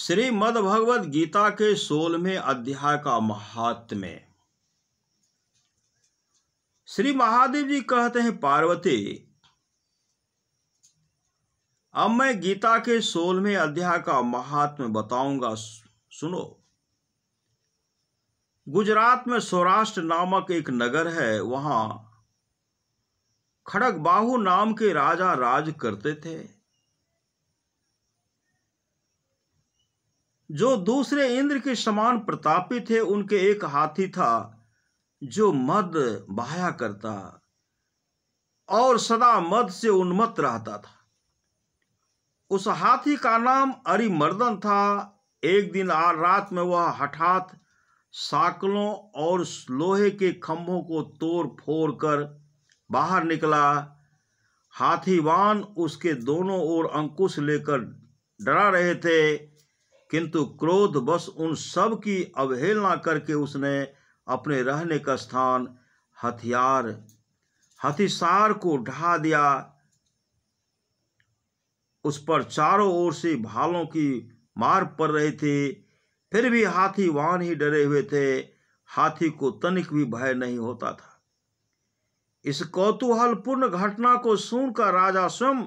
श्रीमद् भगवद गीता के 16वें अध्याय का महात्म्य। श्री महादेव जी कहते हैं, पार्वती, अब मैं गीता के 16वें अध्याय का महात्म्य बताऊंगा, सुनो। गुजरात में सौराष्ट्र नामक एक नगर है। वहां खड़गबाहु नाम के राजा राज करते थे, जो दूसरे इंद्र के समान प्रतापी थे। उनके एक हाथी था जो मद बहाया करता और सदा मद से उन्मत्त रहता था। उस हाथी का नाम अरिमर्दन था। एक दिन रात में वह हठात साकलों और लोहे के खंभों को तोड़ फोड़ कर बाहर निकला। हाथीवान उसके दोनों ओर अंकुश लेकर डरा रहे थे, किंतु क्रोध बस उन सब की अवहेलना करके उसने अपने रहने का स्थान हथिसार को ढा दिया। उस पर चारों ओर से भालों की मार पड़ रही थी, फिर भी हाथीवान ही डरे हुए थे। हाथी को तनिक भी भय नहीं होता था। इस कौतूहलपूर्ण घटना को सुनकर राजा स्वयं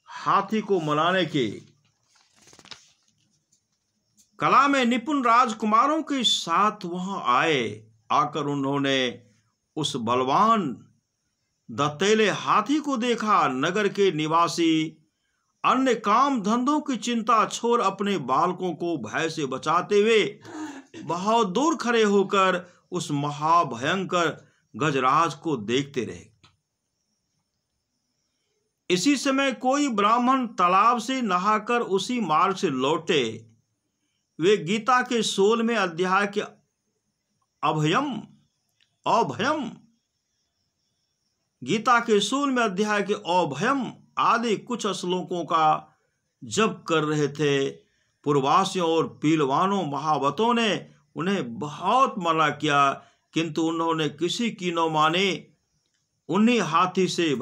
हाथी को मनाने की कला में निपुण राजकुमारों के साथ वहां आए। आकर उन्होंने उस बलवान दंतेले हाथी को देखा। नगर के निवासी अन्य काम धंधों की चिंता छोड़ अपने बालकों को भय से बचाते हुए बहुत दूर खड़े होकर उस महाभयंकर गजराज को देखते रहे। इसी समय कोई ब्राह्मण तालाब से नहाकर उसी मार्ग से लौटे। वे गीता के 16वें अध्याय के अभयम आदि कुछ श्लोकों का जप कर रहे थे। पूर्वासियों और पीलवानों महावतों ने उन्हें बहुत मना किया, किंतु उन्होंने किसी की न माने। उन्हें हाथी से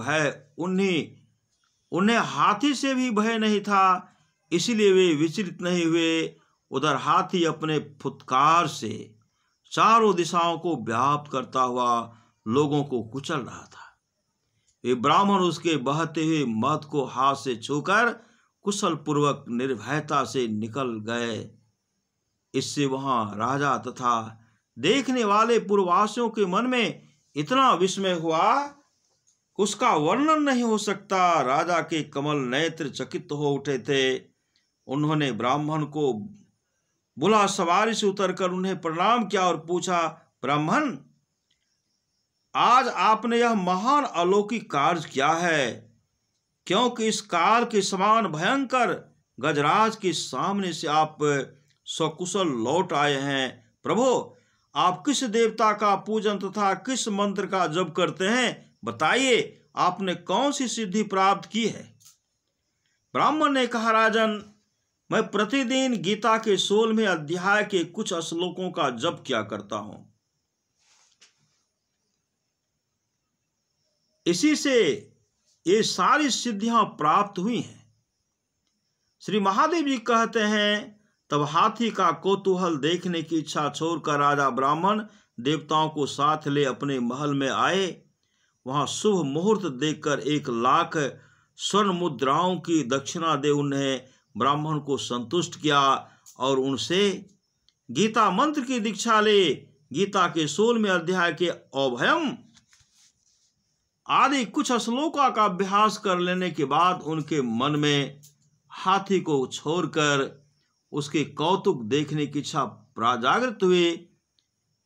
भी भय नहीं था, इसलिए वे विचलित नहीं हुए। उधर हाथी अपने फुत्कार से चारों दिशाओं को व्याप्त करता हुआ लोगों को कुचल रहा था। वे ब्राह्मण उसके बहते हुए मद को हाथ से छूकर कुशल पूर्वक निर्भयता से निकल गए। इससे वहां राजा तथा देखने वाले पूर्ववासियों के मन में इतना विस्मय हुआ, उसका वर्णन नहीं हो सकता। राजा के कमल नेत्र चकित हो उठे थे। उन्होंने ब्राह्मण को बुला सवारी से उतरकर उन्हें प्रणाम किया और पूछा, ब्राह्मण, आज आपने यह महान अलौकिक कार्य किया है, क्योंकि इस काल के समान भयंकर गजराज के सामने से आप सकुशल लौट आए हैं। प्रभु, आप किस देवता का पूजन तथा किस मंत्र का जप करते हैं? बताइए, आपने कौन सी सिद्धि प्राप्त की है? ब्राह्मण ने कहा, राजन, मैं प्रतिदिन गीता के 16वें अध्याय के कुछ श्लोकों का जप किया करता हूं। इसी से ये सारी सिद्धियां प्राप्त हुई हैं। श्री महादेव जी कहते हैं, तब हाथी का कौतूहल देखने की इच्छा छोड़कर राजा ब्राह्मण देवताओं को साथ ले अपने महल में आए। वहां शुभ मुहूर्त देखकर 1,00,000 स्वर्ण मुद्राओं की दक्षिणा दे उन्हें ब्राह्मण को संतुष्ट किया और उनसे गीता मंत्र की दीक्षा ले गीता के 16वें अध्याय के अभयम आदि कुछ श्लोकों का अभ्यास कर लेने के बाद उनके मन में हाथी को छोड़कर उसके कौतुक देखने की इच्छा जागृत हुई।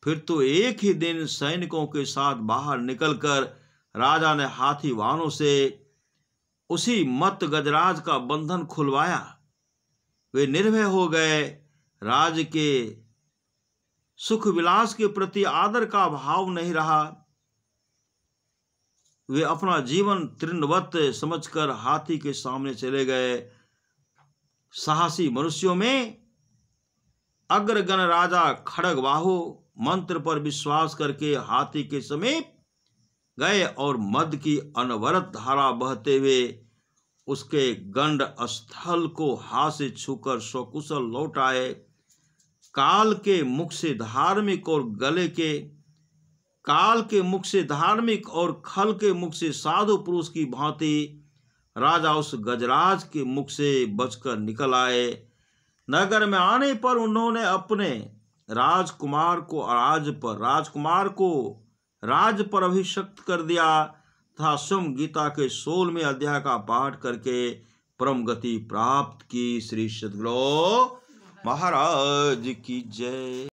फिर तो एक ही दिन सैनिकों के साथ बाहर निकलकर राजा ने हाथीवानों से उसी मत गजराज का बंधन खुलवाया। वे निर्भय हो गए। राज के सुख विलास के प्रति आदर का भाव नहीं रहा। वे अपना जीवन तृणवत समझकर हाथी के सामने चले गए। साहसी मनुष्यों में अग्रगण राजा खड़गबाहु मंत्र पर विश्वास करके हाथी के समीप गए और मद की अनवरत धारा बहते हुए उसके गंड स्थल को हाथ से छूकर सकुशल लौट आए। काल के मुख से धार्मिक और खल के मुख से साधु पुरुष की भांति राजा उस गजराज के मुख से बचकर निकल आए। नगर में आने पर उन्होंने अपने राजकुमार को राज पर अभिषिक्त कर दिया तथा स्वयं गीता के 16वें अध्याय का पाठ करके परम गति प्राप्त की। श्री सद्गुरु महाराज की जय।